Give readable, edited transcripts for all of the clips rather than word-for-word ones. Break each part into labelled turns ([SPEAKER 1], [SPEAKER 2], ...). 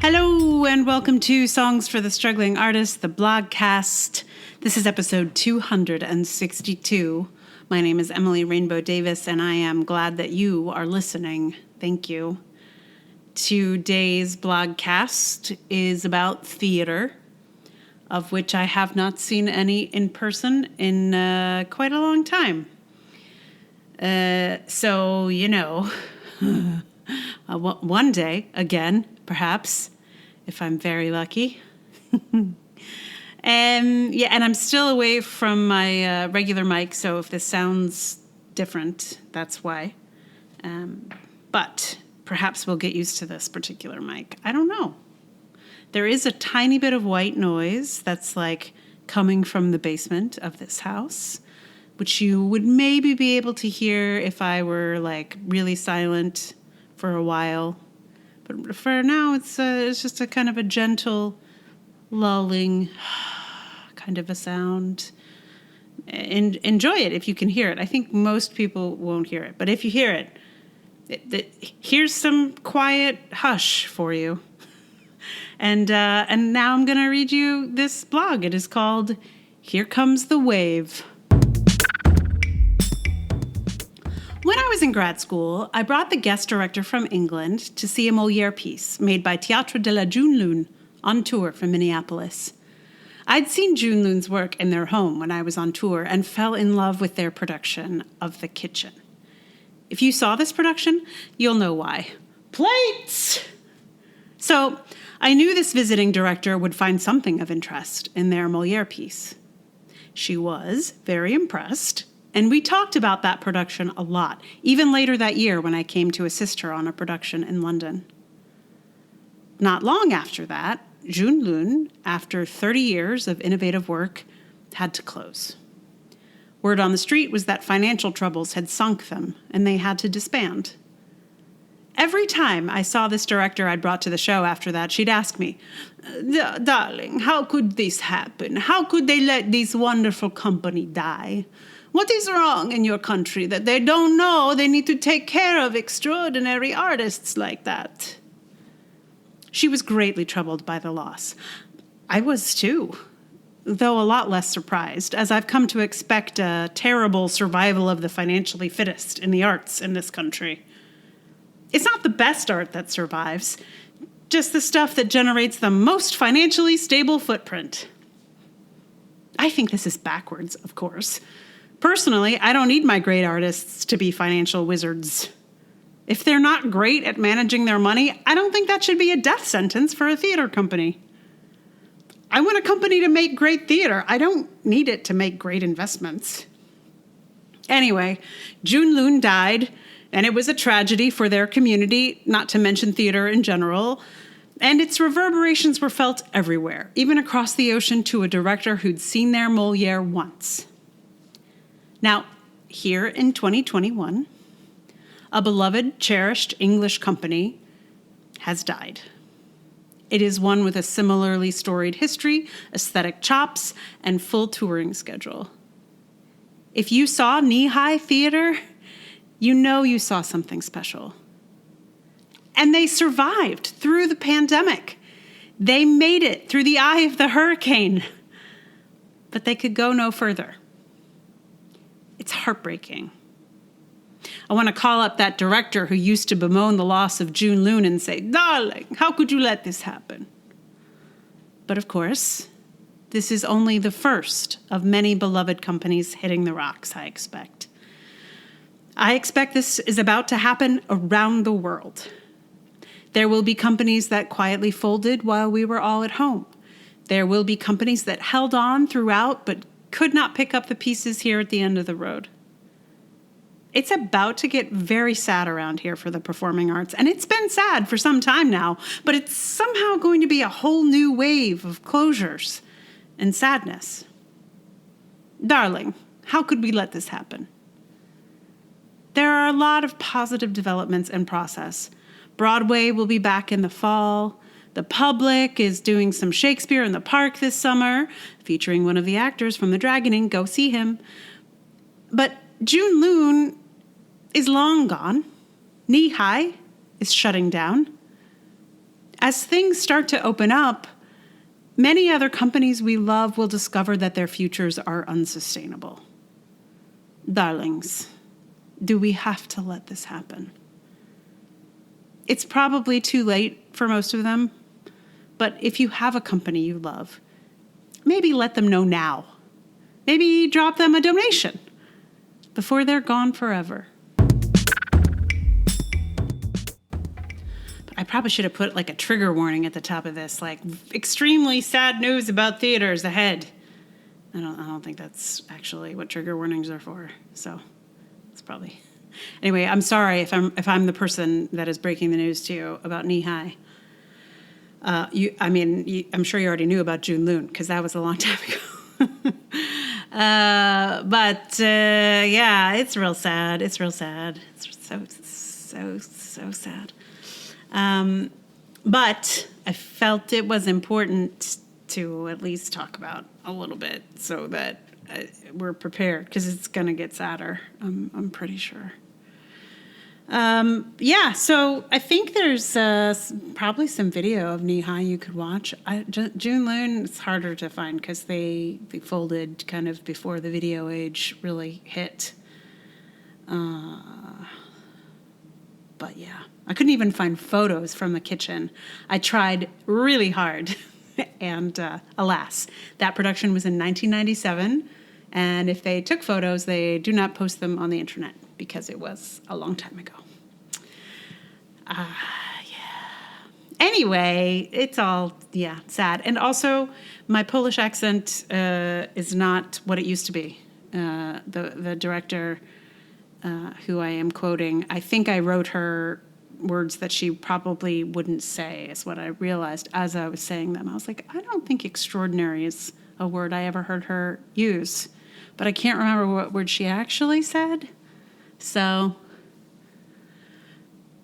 [SPEAKER 1] Hello and welcome to Songs for the Struggling Artist, the blogcast. This is episode 262. My name is Emily Rainbow Davis, and I am glad that you are listening. Thank you. Today's blogcast is about theater, of which I have not seen any in person in quite a long time. One day, again, perhaps, if I'm very lucky. And I'm still away from my regular mic, so if this sounds different, that's why. But perhaps we'll get used to this particular mic. I don't know. There is a tiny bit of white noise that's like coming from the basement of this house, which you would maybe be able to hear if I were like really silent for a while. But for now, it's just a kind of a gentle, lulling kind of a sound. And enjoy it if you can hear it. I think most people won't hear it, but if you hear it, here's some quiet hush for you. And now I'm going to read you this blog. It is called Here Comes the Wave. When I was in grad school, I brought the guest director from England to see a Moliere piece made by Théâtre de la Jeune Lune on tour from Minneapolis. I'd seen Jeune Lune's work in their home when I was on tour and fell in love with their production of The Kitchen. If you saw this production, you'll know why. Plates! So I knew this visiting director would find something of interest in their Moliere piece. She was very impressed, and we talked about that production a lot, even later that year when I came to assist her on a production in London. Not long after that, Jeune Lune, after 30 years of innovative work, had to close. Word on the street was that financial troubles had sunk them, and they had to disband. Every time I saw this director I'd brought to the show after that, she'd ask me, "Darling, how could this happen? How could they let this wonderful company die? What is wrong in your country that they don't know they need to take care of extraordinary artists like that?" She was greatly troubled by the loss. I was too, though a lot less surprised, as I've come to expect a terrible survival of the financially fittest in the arts in this country. It's not the best art that survives, just the stuff that generates the most financially stable footprint. I think this is backwards, of course. Personally, I don't need my great artists to be financial wizards. If they're not great at managing their money, I don't think that should be a death sentence for a theater company. I want a company to make great theater. I don't need it to make great investments. Anyway, Jeune Lune died, and it was a tragedy for their community, not to mention theater in general, and its reverberations were felt everywhere, even across the ocean to a director who'd seen their Moliere once. Now, here in 2021, a beloved, cherished English company has died. It is one with a similarly storied history, aesthetic chops, and full touring schedule. If you saw knee-high theater, you know you saw something special. And they survived through the pandemic. They made it through the eye of the hurricane. But they could go no further. It's heartbreaking. I want to call up that director who used to bemoan the loss of Jeune Lune and say, "Darling, how could you let this happen?" But of course, this is only the first of many beloved companies hitting the rocks, I expect. I expect this is about to happen around the world. There will be companies that quietly folded while we were all at home. There will be companies that held on throughout but could not pick up the pieces here at the end of the road. It's about to get very sad around here for the performing arts, and it's been sad for some time now, but it's somehow going to be a whole new wave of closures and sadness. Darling, how could we let this happen? There are a lot of positive developments in process. Broadway will be back in the fall. The Public is doing some Shakespeare in the Park this summer, featuring one of the actors from The Dragoning. Go see him. But Jeune Lune is long gone. Knee High is shutting down. as things start to open up, many other companies we love will discover that their futures are unsustainable. Darlings, do we have to let this happen? It's probably too late for most of them, but if you have a company you love, maybe let them know now. Maybe drop them a donation before they're gone forever. I probably should have put like a trigger warning at the top of this, like extremely sad news about theaters ahead. I don't think that's actually what trigger warnings are for. So it's probably. Anyway, I'm sorry if I'm the person that is breaking the news to you about Knee High. I'm sure you already knew about Jeune Lune because that was a long time ago. Yeah, it's real sad. It's real sad. It's so sad. But I felt it was important to at least talk about a little bit so that we're prepared because it's going to get sadder. I'm pretty sure. So I think there's probably some video of Knee High you could watch. Jeune Lune, it's harder to find because they folded kind of before the video age really hit. But yeah, I couldn't even find photos from the kitchen. I tried really hard, and alas, that production was in 1997, and if they took photos, they do not post them on the internet because it was a long time ago. Anyway, it's all, sad. And also, my Polish accent is not what it used to be. The director who I am quoting, I think I wrote her words that she probably wouldn't say, is what I realized as I was saying them. I was like, I don't think extraordinary is a word I ever heard her use. But I can't remember what word she actually said. So,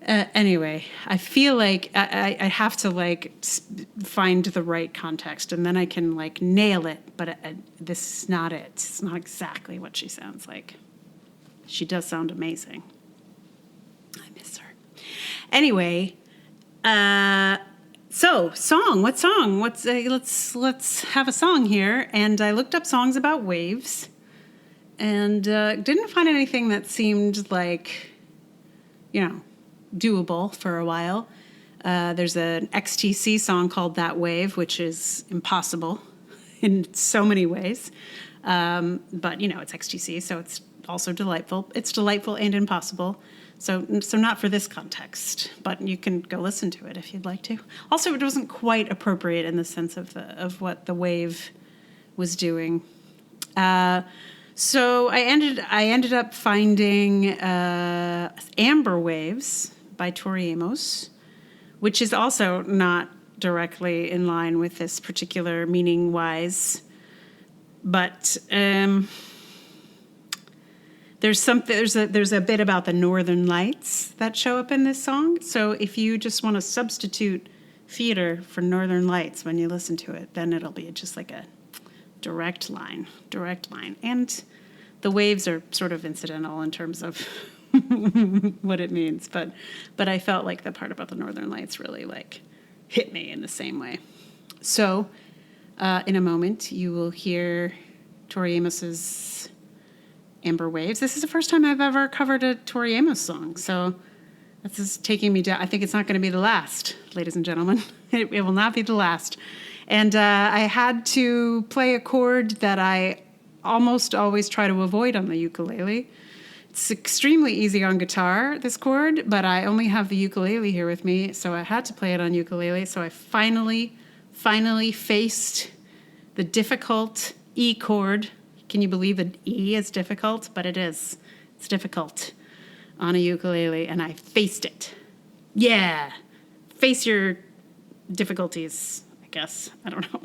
[SPEAKER 1] anyway, I feel like I have to, find the right context, and then I can, nail it. But this is not it. It's not exactly what she sounds like. She does sound amazing. I miss her. Anyway, so song. What song? Let's have a song here. And I looked up songs about waves, and didn't find anything that seemed like, doable for a while. There's an XTC song called That Wave, which is impossible in so many ways. But, it's XTC, so it's also delightful. It's delightful and impossible. So not for this context, but you can go listen to it if you'd like to. Also, it wasn't quite appropriate in the sense of what the wave was doing. So I ended up finding Amber Waves by Tori Amos, which is also not directly in line with this particular meaning-wise, but there's a bit about the northern lights that show up in this song. So if you just want to substitute theater for northern lights when you listen to it, then it'll be just like a direct line. And the waves are sort of incidental in terms of what it means, but I felt like the part about the northern lights really hit me in the same way. So in a moment you will hear Tori Amos's Amber Waves. This is the first time I've ever covered a Tori Amos song, so this is taking me down. I think it's not going to be the last, ladies and gentlemen. It will not be the last. And I had to play a chord that I almost always try to avoid on the ukulele. It's extremely easy on guitar, this chord, but I only have the ukulele here with me, so I had to play it on ukulele. So I finally faced the difficult E chord. Can you believe that E is difficult? But it is. It's difficult on a ukulele, and I faced it. Yeah. Face your difficulties, I guess. I don't know.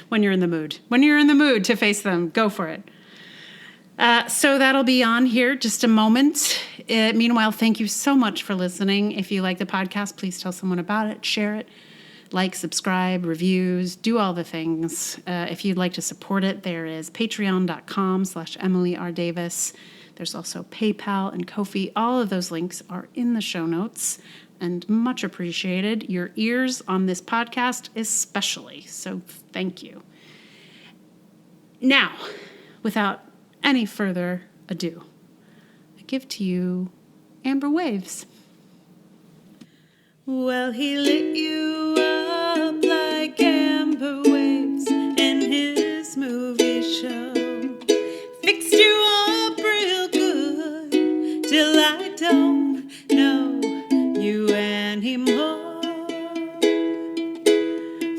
[SPEAKER 1] When you're in the mood. When you're in the mood to face them, go for it. So that'll be on here just a moment. Meanwhile, thank you so much for listening. If you like the podcast, please tell someone about it, share it, subscribe, reviews, do all the things. If you'd like to support it, there is patreon.com/Emily R. Davis. There's also PayPal and Ko-fi. All of those links are in the show notes. and much appreciated. Your ears on this podcast especially, so thank you. Now, without any further ado, I give to you Amber Waves. Well, he lit you up like amber waves in his movie show. Fixed you up real good till I don't know you anymore.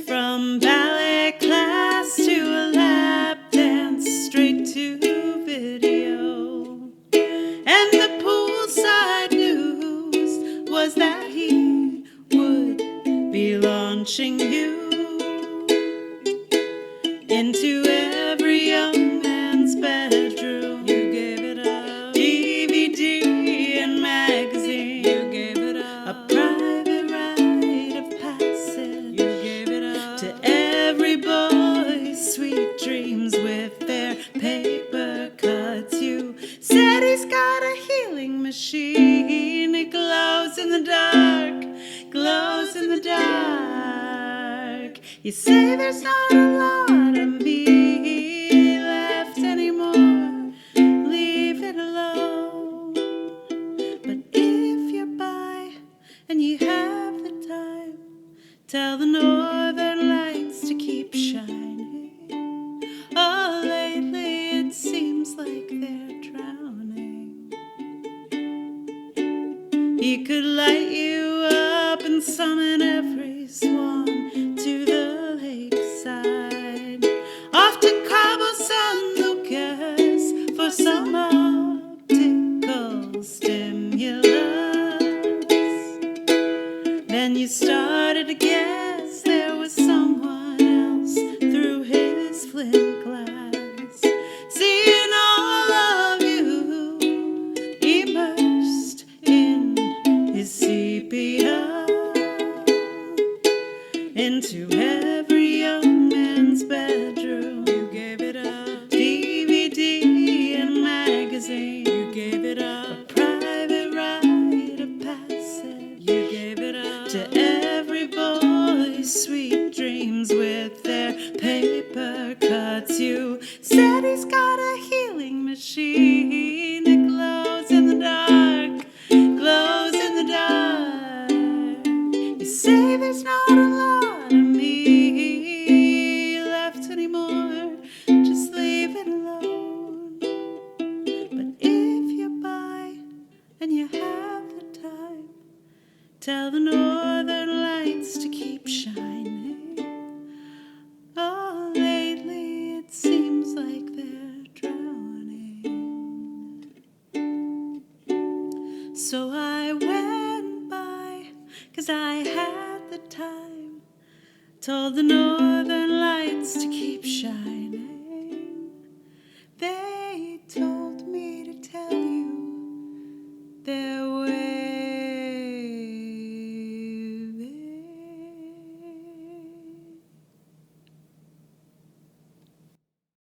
[SPEAKER 1] From ballet class to a lap dance, straight to video. And the poolside news was that he would be launching you into every young man's bedroom. You gave it up. DVD and magazine. You gave it up. A private rite of passage. You gave it up. To every boy's sweet dreams with their paper cuts. You said he's got a healing machine. It glows in the dark. Glows in the dark. You say there's not a lot of me left anymore. Leave it alone. But if you're by and you have the time, tell the northern lights to keep shining. Oh, lately it seems like they're drowning. He could light you up and summon every swan to the lakeside, off to Cabo San Lucas for some optical stimulus. Then you started to guess there was someone else through his flint glass, seeing all of you immersed in his sepia. Into every young man's bedroom. You gave it up. DVD and magazine. You gave it up. A private rite of passage. You gave it up. To every boy's sweet dreams with their paper cuts. You said he's got a healing machine. It glows in the dark. Glows in the dark. You say there's not a lot of me left anymore. Just leave it alone. But if you're by and you have the time, tell the northern lights to keep shining. Oh, lately it seems like they're drowning. So I went by 'cause I had the time, told the northern lights to keep shining. They